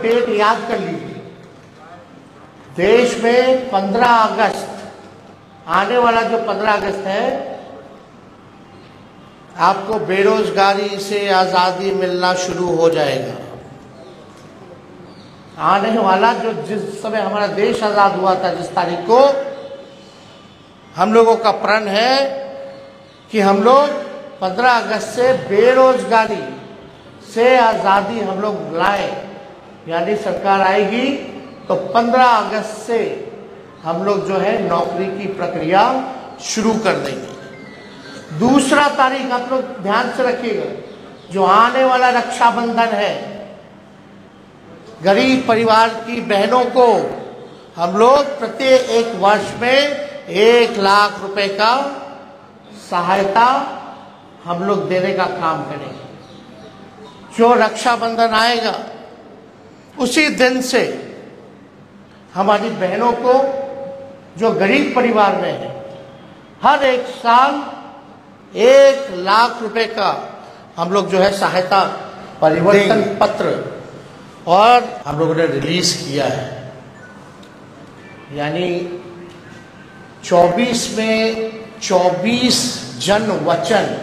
Date याद कर लीजिए, देश में 15 अगस्त, आने वाला जो 15 अगस्त है, आपको बेरोजगारी से आज़ादी मिलना शुरू हो जाएगा। आने वाला जो जिस समय हमारा देश आज़ाद हुआ था, जिस तारीख को, हम लोगों का प्रण है कि हम लोग 15 अगस्त से बेरोजगारी से आज़ादी हम लोग लाए, यानी सरकार आएगी तो 15 अगस्त से हम लोग जो है नौकरी की प्रक्रिया शुरू कर देंगे। दूसरा तारीख आप लोग ध्यान से रखिएगा, जो आने वाला रक्षाबंधन है, गरीब परिवार की बहनों को हम लोग प्रत्येक एक वर्ष में 1 लाख रुपए का सहायता हम लोग देने का काम करेंगे। जो रक्षाबंधन आएगा उसी दिन से हमारी बहनों को, जो गरीब परिवार में है, हर एक साल 1 लाख रुपए का हम लोग जो है सहायता परिवर्तन पत्र और हम लोगों ने रिलीज किया है। यानी 24 में 24 जन वचन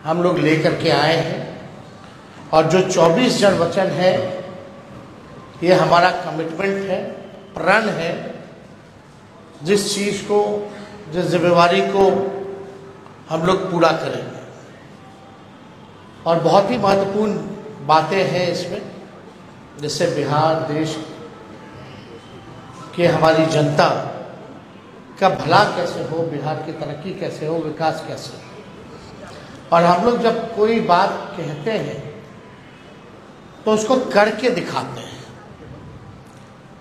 हम लोग लेकर के आए हैं, और जो 24 जन वचन है, ये हमारा कमिटमेंट है, प्रण है, जिस चीज को, जिस जिम्मेवारी को हम लोग पूरा करेंगे। और बहुत ही महत्वपूर्ण बातें हैं इसमें, जिससे बिहार देश के हमारी जनता का भला कैसे हो, बिहार की तरक्की कैसे हो, विकास कैसे हो। और हम लोग जब कोई बात कहते हैं तो उसको करके दिखाते हैं।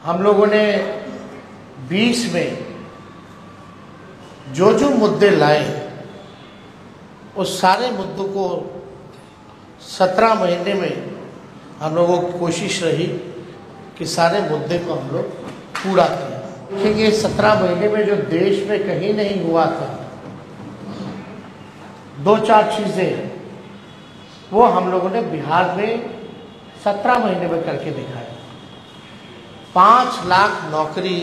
हम लोगों ने 20 में जो मुद्दे लाए, उस सारे मुद्दों को 17 महीने में हम लोगों की कोशिश रही कि सारे मुद्दे को हम लोग पूरा करें। देखिए, 17 महीने में जो देश में कहीं नहीं हुआ था, 2-4 चीजें वो हम लोगों ने बिहार में 17 महीने में करके दिखाया। 5 लाख नौकरी,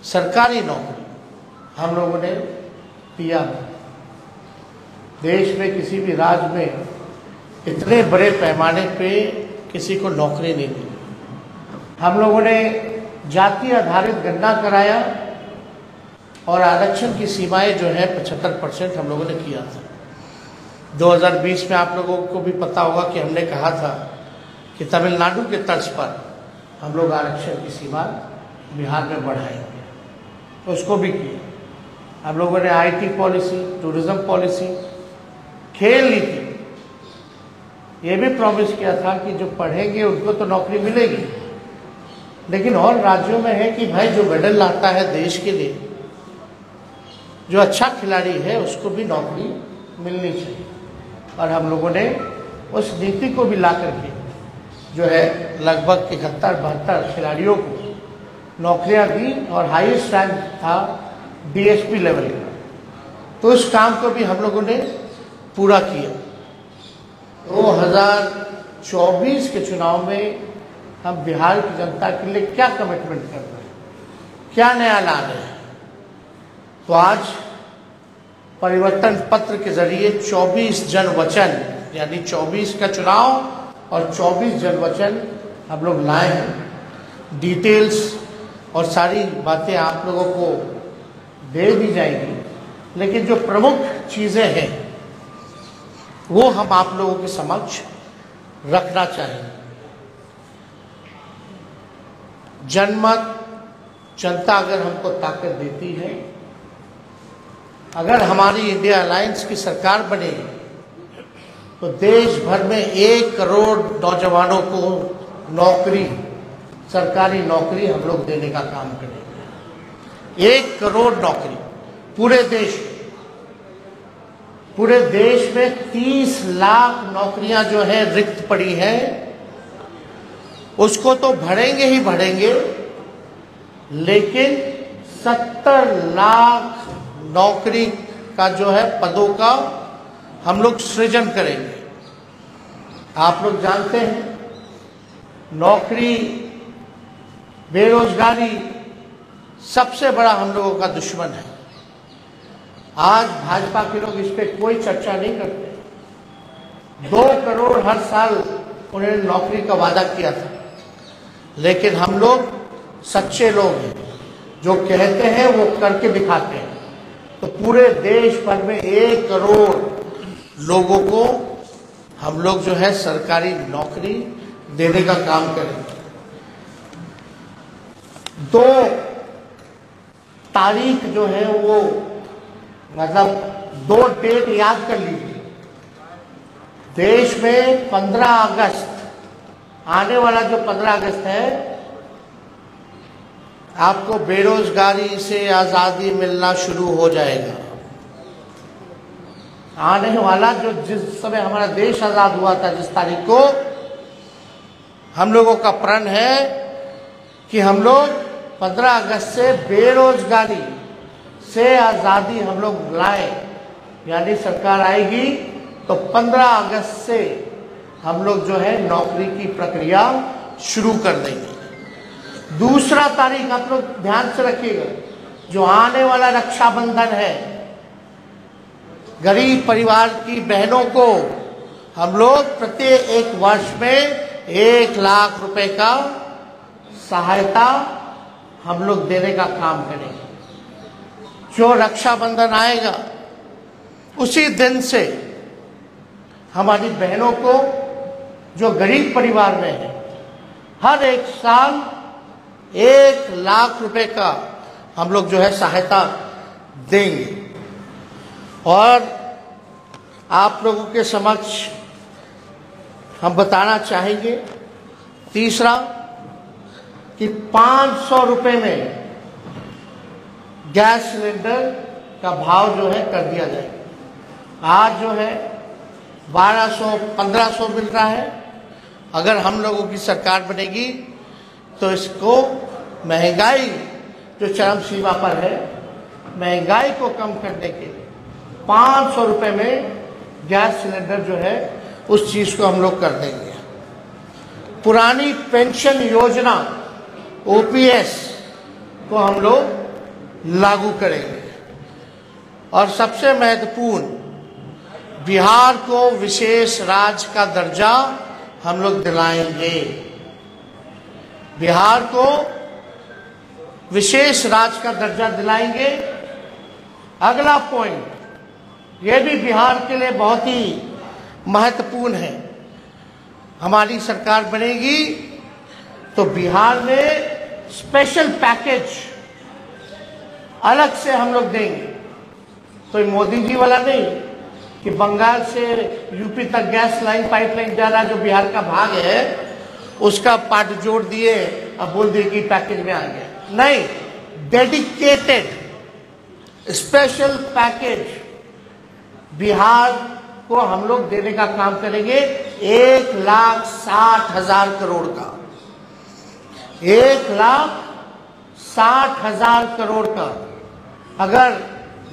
सरकारी नौकरी हम लोगों ने दिया। देश में किसी भी राज्य में इतने बड़े पैमाने पे किसी को नौकरी नहीं मिली। हम लोगों ने जाति आधारित गणना कराया और आरक्षण की सीमाएं जो है 75% हम लोगों ने किया था। 2020 में आप लोगों को भी पता होगा कि हमने कहा था कि तमिलनाडु के तर्ज पर हम लोग आरक्षण की सीमा बिहार में बढ़ाएंगे, तो उसको भी किया। हम लोगों ने IT पॉलिसी, टूरिज्म पॉलिसी, खेल नीति, ये भी प्रॉमिस किया था कि जो पढ़ेंगे उनको तो नौकरी मिलेगी, लेकिन और राज्यों में है कि भाई जो मेडल लाता है देश के लिए, जो अच्छा खिलाड़ी है, उसको भी नौकरी मिलनी चाहिए। और हम लोगों ने उस नीति को भी ला करके जो है लगभग 71-72 खिलाड़ियों को नौकरियां दी, और हाईएस्ट रैंक था DSP लेवल का। तो उस काम को भी हम लोगों ने पूरा किया। 2024 के चुनाव में हम बिहार की जनता के लिए क्या कमिटमेंट कर रहे हैं, क्या नया ला रहे हैं। तो आज परिवर्तन पत्र के जरिए 24 जन वचन, यानी 24 का चुनाव और 24 जन वचन हम लोग लाए हैं। डिटेल्स और सारी बातें आप लोगों को दे दी जाएगी, लेकिन जो प्रमुख चीजें हैं वो हम आप लोगों के समक्ष रखना चाहेंगे। जनमत, जनता अगर हमको ताकत देती है, अगर हमारी इंडिया अलायंस की सरकार बनेगी, तो देश भर में 1 करोड़ नौजवानों को नौकरी, सरकारी नौकरी हम लोग देने का काम करेंगे। 1 करोड़ नौकरी पूरे देश में। पूरे देश में 30 लाख नौकरियां जो है रिक्त पड़ी हैं, उसको तो भरेंगे ही भरेंगे, लेकिन 70 लाख नौकरी का जो है पदों का हम लोग सृजन करेंगे। आप लोग जानते हैं नौकरी, बेरोजगारी सबसे बड़ा हम लोगों का दुश्मन है। आज भाजपा के लोग इस पर कोई चर्चा नहीं करते। 2 करोड़ हर साल उन्होंने नौकरी का वादा किया था, लेकिन हम लोग सच्चे लोग हैं, जो कहते हैं वो करके दिखाते हैं। तो पूरे देश भर में 1 करोड़ लोगों को हम लोग जो है सरकारी नौकरी देने का काम करेंगे। 2 तारीख जो है वो मतलब 2 डेट याद कर लीजिए। देश में 15 अगस्त, आने वाला जो 15 अगस्त है, आपको बेरोजगारी से आज़ादी मिलना शुरू हो जाएगा। आने वाला जो जिस समय हमारा देश आज़ाद हुआ था, जिस तारीख को, हम लोगों का प्रण है कि हम लोग 15 अगस्त से बेरोजगारी से आज़ादी हम लोग लाए। यानी सरकार आएगी तो 15 अगस्त से हम लोग जो है नौकरी की प्रक्रिया शुरू कर देंगे। दूसरा तारीख आप लोग ध्यान से रखिएगा, जो आने वाला रक्षाबंधन है, गरीब परिवार की बहनों को हम लोग प्रत्येक 1 वर्ष में 1 लाख रुपए का सहायता हम लोग देने का काम करेंगे। जो रक्षाबंधन आएगा उसी दिन से हमारी बहनों को, जो गरीब परिवार में है, हर 1 साल 1 लाख रुपए का हम लोग जो है सहायता देंगे। और आप लोगों के समक्ष हम बताना चाहेंगे, तीसरा, कि 500 रुपए में गैस सिलेंडर का भाव जो है कर दिया जाएगा। आज जो है 1200-1500 मिल रहा है। अगर हम लोगों की सरकार बनेगी तो इसको, महंगाई जो चरम सीमा पर है, महंगाई को कम करने के लिए 500 रुपए में गैस सिलेंडर जो है उस चीज़ को हम लोग कर देंगे। पुरानी पेंशन योजना OPS को हम लोग लागू करेंगे। और सबसे महत्वपूर्ण, बिहार को विशेष राज्य का दर्जा हम लोग दिलाएंगे। बिहार को विशेष राज्य का दर्जा दिलाएंगे। अगला पॉइंट, यह भी बिहार के लिए बहुत ही महत्वपूर्ण है। हमारी सरकार बनेगी तो बिहार में स्पेशल पैकेज अलग से हम लोग देंगे। तो मोदी जी वाला नहीं कि बंगाल से यूपी तक गैस लाइन, पाइपलाइन जा रहा, जो बिहार का भाग है, उसका पार्ट जोड़ दिए, अब बोल दिए कि पैकेज में आ गया। नहीं, डेडिकेटेड स्पेशल पैकेज बिहार को हम लोग देने का काम करेंगे। 1,60,000 करोड़ का, 1,60,000 करोड़ का। अगर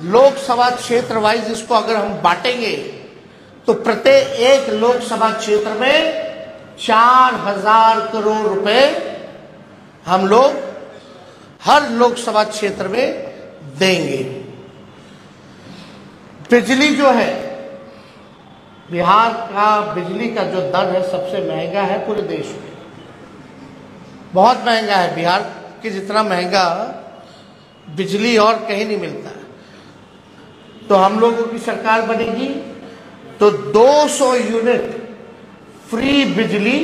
लोकसभा क्षेत्र वाइज इसको अगर हम बांटेंगे तो प्रत्येक 1 लोकसभा क्षेत्र में 4,000 करोड़ रुपए हम लोग हर लोकसभा क्षेत्र में देंगे। बिजली जो है, बिहार का बिजली का जो दर है सबसे महंगा है पूरे देश में, बहुत महंगा है। बिहार के जितना महंगा बिजली और कहीं नहीं मिलता है। तो हम लोगों की सरकार बनेगी तो 200 यूनिट फ्री बिजली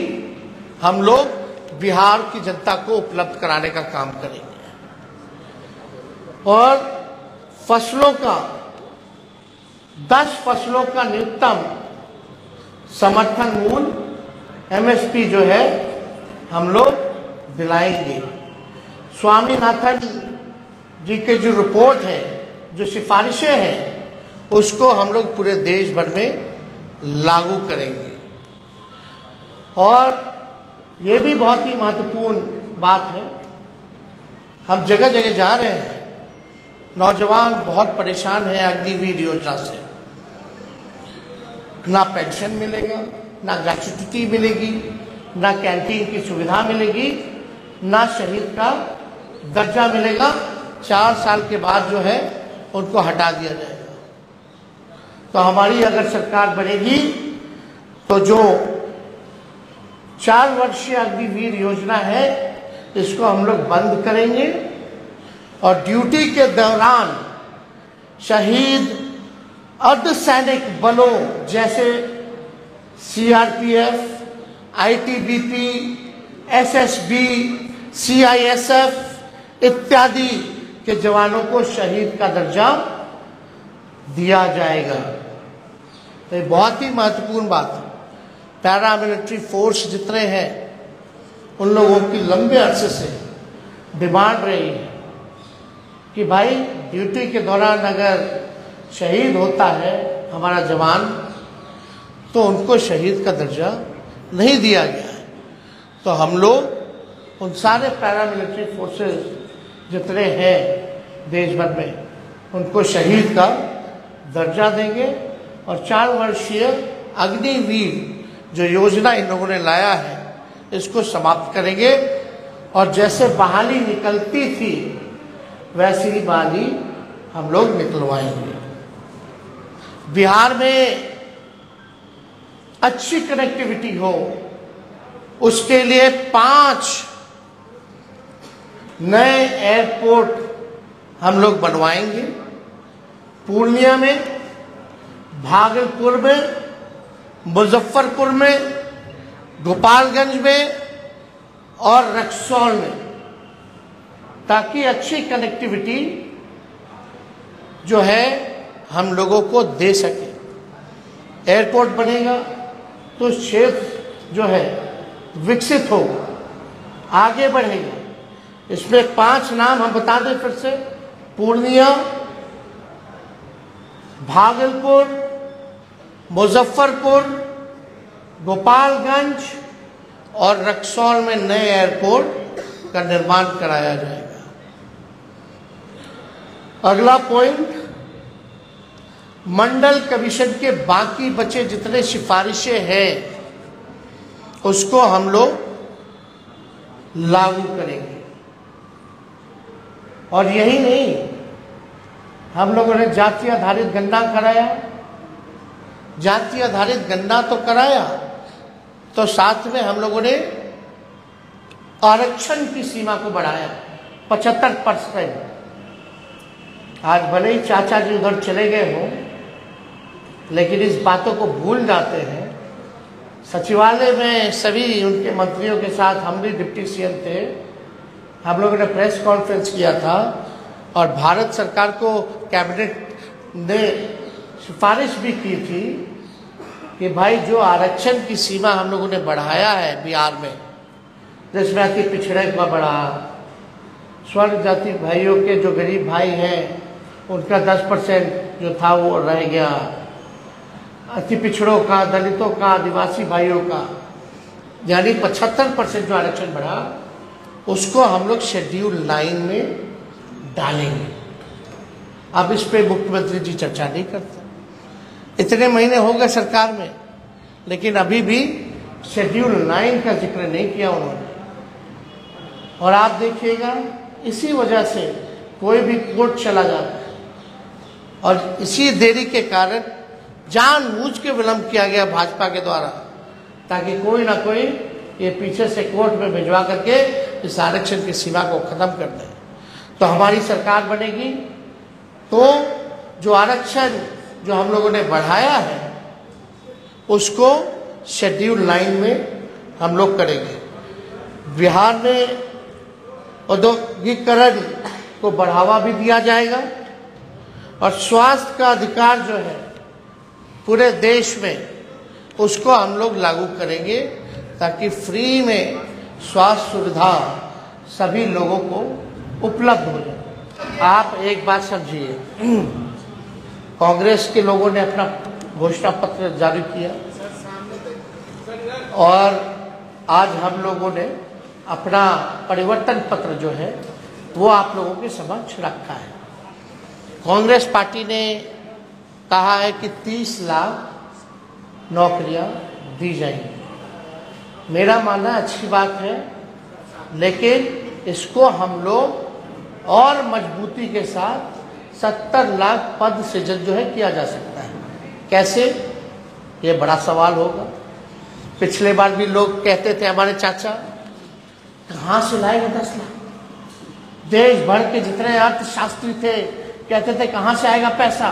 हम लोग बिहार की जनता को उपलब्ध कराने का काम करेंगे। और फसलों का 10 फसलों का न्यूनतम समर्थन मूल्य MSP जो है हम लोग दिलाएंगे। स्वामीनाथन जी के जो रिपोर्ट है, जो सिफारिशें हैं, उसको हम लोग पूरे देश भर में लागू करेंगे। और ये भी बहुत ही महत्वपूर्ण बात है, हम जगह जगह जा रहे हैं, नौजवान बहुत परेशान है अग्निवीर योजना से। ना पेंशन मिलेगा, ना ग्रेच्युटी मिलेगी, ना कैंटीन की सुविधा मिलेगी, ना शहीद का दर्जा मिलेगा। 4 साल के बाद जो है उनको हटा दिया जाएगा। तो हमारी अगर सरकार बनेगी तो जो 4 वर्षीय अग्निवीर योजना है इसको हम लोग बंद करेंगे और ड्यूटी के दौरान शहीद अर्धसैनिक बलों जैसे सीआरपीएफ, आईटीबीपी, एसएसबी, सीआईएसएफ इत्यादि के जवानों को शहीद का दर्जा दिया जाएगा। तो ये बहुत ही महत्वपूर्ण बात है। पैरामिलिट्री फोर्स जितने हैं उन लोगों की लंबे अरसे से डिमांड रही है कि भाई ड्यूटी के दौरान अगर शहीद होता है हमारा जवान तो उनको शहीद का दर्जा नहीं दिया गया है। तो हम लोग उन सारे पैरामिलिट्री फोर्सेस जितने हैं देश भर में उनको शहीद का दर्जा देंगे और 4 वर्षीय अग्निवीर जो योजना इन लोगों ने लाया है इसको समाप्त करेंगे और जैसे बहाली निकलती थी वैसी ही बहाली हम लोग निकलवाएंगे। बिहार में अच्छी कनेक्टिविटी हो उसके लिए 5 नए एयरपोर्ट हम लोग बनवाएंगे। पूर्णिया में, भागलपुर में, मुजफ्फरपुर में, गोपालगंज में और रक्सौल में, ताकि अच्छी कनेक्टिविटी जो है हम लोगों को दे सके। एयरपोर्ट बनेगा तो क्षेत्र जो है विकसित होगा, आगे बढ़ेगा। इसमें 5 नाम हम बता दें फिर से: पूर्णिया, भागलपुर, मुजफ्फरपुर, गोपालगंज और रक्सौल में नए एयरपोर्ट का निर्माण कराया जाएगा। अगला पॉइंट, मंडल कमीशन के बाकी बचे जितने सिफारिशें हैं उसको हम लोग लागू करेंगे। और यही नहीं, हम लोगों ने जाति आधारित गणना कराया। जाति आधारित गणना तो कराया तो साथ में हम लोगों ने आरक्षण की सीमा को बढ़ाया 75%। आज भले ही चाचा जी उधर चले गए हों लेकिन इस बातों को भूल जाते हैं। सचिवालय में सभी उनके मंत्रियों के साथ हम भी डिप्टी सीएम थे, हम लोगों ने प्रेस कॉन्फ्रेंस किया था और भारत सरकार को कैबिनेट ने सिफारिश भी की थी कि भाई जो आरक्षण की सीमा हम लोगों ने बढ़ाया है बिहार में, जिसमें अति पिछड़े का बढ़ा, स्वर्ण जाति भाइयों के जो गरीब भाई हैं उनका 10% जो था वो रह गया, अति पिछड़ों का, दलितों का, आदिवासी भाइयों का यानी 75% जो आरक्षण बढ़ा उसको हम लोग शेड्यूल 9 में डालेंगे। अब इस पे मुख्यमंत्री जी चर्चा नहीं करते। इतने महीने हो गए सरकार में लेकिन अभी भी शेड्यूल 9 का जिक्र नहीं किया उन्होंने। और आप देखिएगा इसी वजह से कोई भी कोर्ट चला जाता है और इसी देरी के कारण जानबूझ के विलंब किया गया भाजपा के द्वारा, ताकि कोई ना कोई ये पीछे से कोर्ट में भिजवा करके इस आरक्षण की सीमा को खत्म कर दे। तो हमारी सरकार बनेगी तो जो आरक्षण जो हम लोगों ने बढ़ाया है उसको शेड्यूल 9 में हम लोग करेंगे। बिहार में औद्योगिकरण को बढ़ावा भी दिया जाएगा और स्वास्थ्य का अधिकार जो है पूरे देश में उसको हम लोग लागू करेंगे ताकि फ्री में स्वास्थ्य सुविधा सभी लोगों को उपलब्ध हो जाए। आप एक बात समझिए, कांग्रेस के लोगों ने अपना घोषणा पत्र जारी किया और आज हम लोगों ने अपना परिवर्तन पत्र जो है वो आप लोगों के समक्ष रखा है। कांग्रेस पार्टी ने कहा है कि 30 लाख नौकरियां दी जाएंगी। मेरा मानना अच्छी बात है, लेकिन इसको हम लोग और मजबूती के साथ 70 लाख पद सृजन जो है किया जा सकता है। कैसे, ये बड़ा सवाल होगा। पिछले बार भी लोग कहते थे, हमारे चाचा, कहाँ से लाएगा 10 लाख? देश भर के जितने अर्थशास्त्री थे कहते थे कहाँ से आएगा पैसा,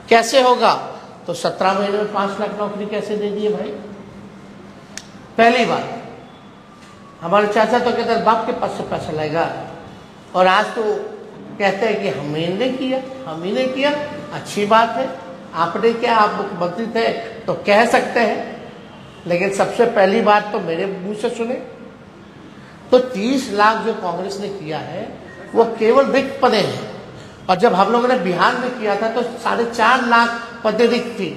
कैसे होगा? तो 17 महीने में 5 लाख नौकरी कैसे दे दिए भाई? पहली बात, हमारे चाचा तो कहते बाप के पास से पैसा लाएगा, और आज तो कहते हैं कि हम ही ने किया। अच्छी बात है, आपने क्या, आप मुख्यमंत्री थे तो कह सकते हैं, लेकिन सबसे पहली बात तो मेरे मुंह से सुने। तो 30 लाख जो कांग्रेस ने किया है वो केवल रिक्त पदें हैं, और जब हम लोगों ने बिहार में किया था तो 4.5 लाख पदें रिक्त थी,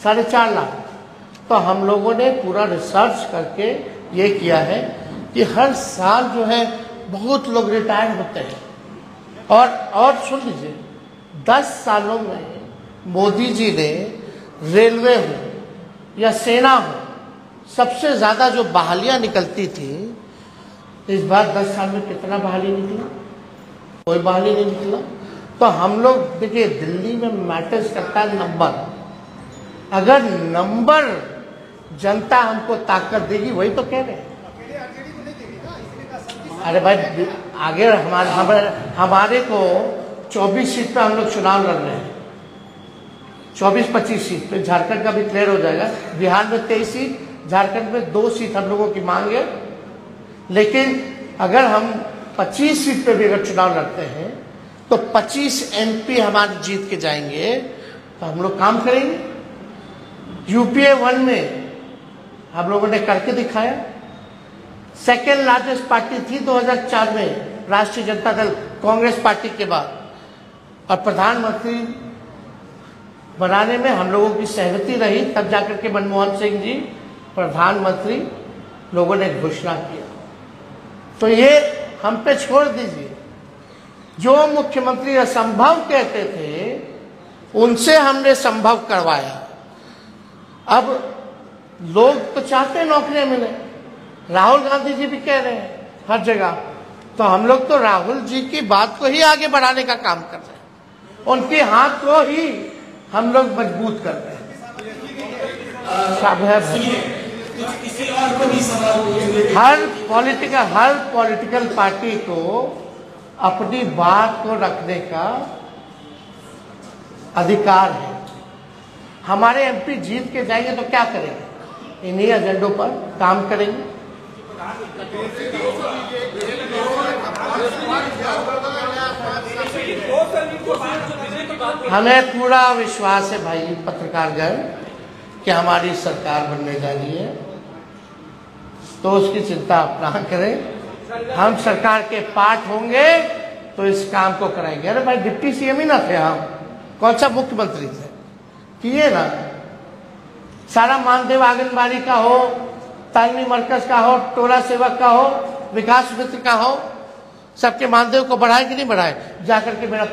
4.5 लाख। तो हम लोगों ने पूरा रिसर्च करके ये किया है कि हर साल जो है बहुत लोग रिटायर होते हैं। और सुन लीजिए, 10 सालों में मोदी जी ने रेलवे हो या सेना हो, सबसे ज्यादा जो बहालियां निकलती थी, इस बार 10 साल में कितना बहाली निकला? कोई बहाली नहीं निकला। तो हम लोग देखिए, दिल्ली में मैटर्स करता है नंबर। अगर नंबर जनता हमको ताकत देगी, वही तो कह रहे हैं। अरे भाई, आगे हमारे को 24 सीट पे हम लोग चुनाव लड़ रहे हैं, 24-25 सीट पे। झारखंड का भी क्लियर हो जाएगा। बिहार में 23 सीट, झारखंड में 2 सीट हम लोगों की मांग है। लेकिन अगर हम 25 सीट पे भी अगर चुनाव लड़ते हैं तो 25 MP हमारे जीत के जाएंगे, तो हम लोग काम करेंगे। UPA 1 में हम लोगों ने करके दिखाया। सेकेंड लार्जेस्ट पार्टी थी 2004 में राष्ट्रीय जनता दल, कांग्रेस पार्टी के बाद। और प्रधानमंत्री बनाने में हम लोगों की सहमति रही, तब जाकर के मनमोहन सिंह जी प्रधानमंत्री लोगों ने घोषणा किया। तो ये हम पे छोड़ दीजिए। जो मुख्यमंत्री असंभव कहते थे, उनसे हमने संभव करवाया। अब लोग तो चाहते हैं नौकरियां मिले, राहुल गांधी जी भी कह रहे हैं हर जगह। तो हम लोग तो राहुल जी की बात को ही आगे बढ़ाने का काम कर रहे हैं, उनके हाथ को ही हम लोग मजबूत कर रहे हैं। सब है भाई। हर पॉलिटिकल पार्टी को अपनी बात को रखने का अधिकार है। हमारे MP जीत के जाएंगे तो क्या करेंगे? इन्हीं एजेंडों पर काम करेंगे। हमें पूरा विश्वास है भाई पत्रकारगण कि हमारी सरकार बनने जा रही है, तो उसकी चिंता आप ना करें। हम सरकार के पार्ट होंगे तो इस काम को कराएंगे। अरे भाई, डिप्टी CM ही ना थे हम, कौन सा मुख्यमंत्री थे? किए ना। सारा मानदेव आंगनबाड़ी का हो, तालीमी मरकज का हो, टोला सेवक का हो, विकास मित्र का हो, सबके मानदेव को बढ़ाए कि नहीं बढ़ाए? जाकर के मेरा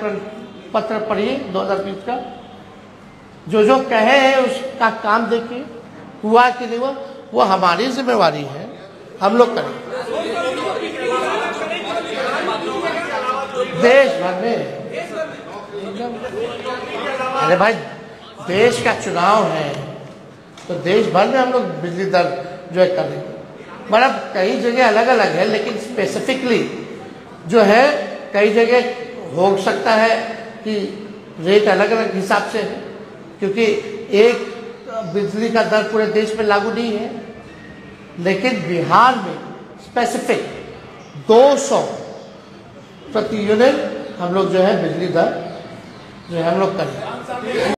पत्र पढ़िए 2020 का। जो जो कहे हैं उसका काम देखिए, हुआ कि नहीं हुआ। वो हमारी जिम्मेवारी है, हम लोग करें। देश भर में, अरे भाई, देश का चुनाव है तो देश भर में हम लोग बिजली दर जो है करेंगे। मतलब कई जगह अलग अलग है, लेकिन स्पेसिफिकली जो है कई जगह हो सकता है कि रेट अलग अलग हिसाब से है, क्योंकि एक बिजली का दर पूरे देश में लागू नहीं है। लेकिन बिहार में स्पेसिफिक 200 प्रति यूनिट हम लोग जो है बिजली दर जो है हम लोग करें।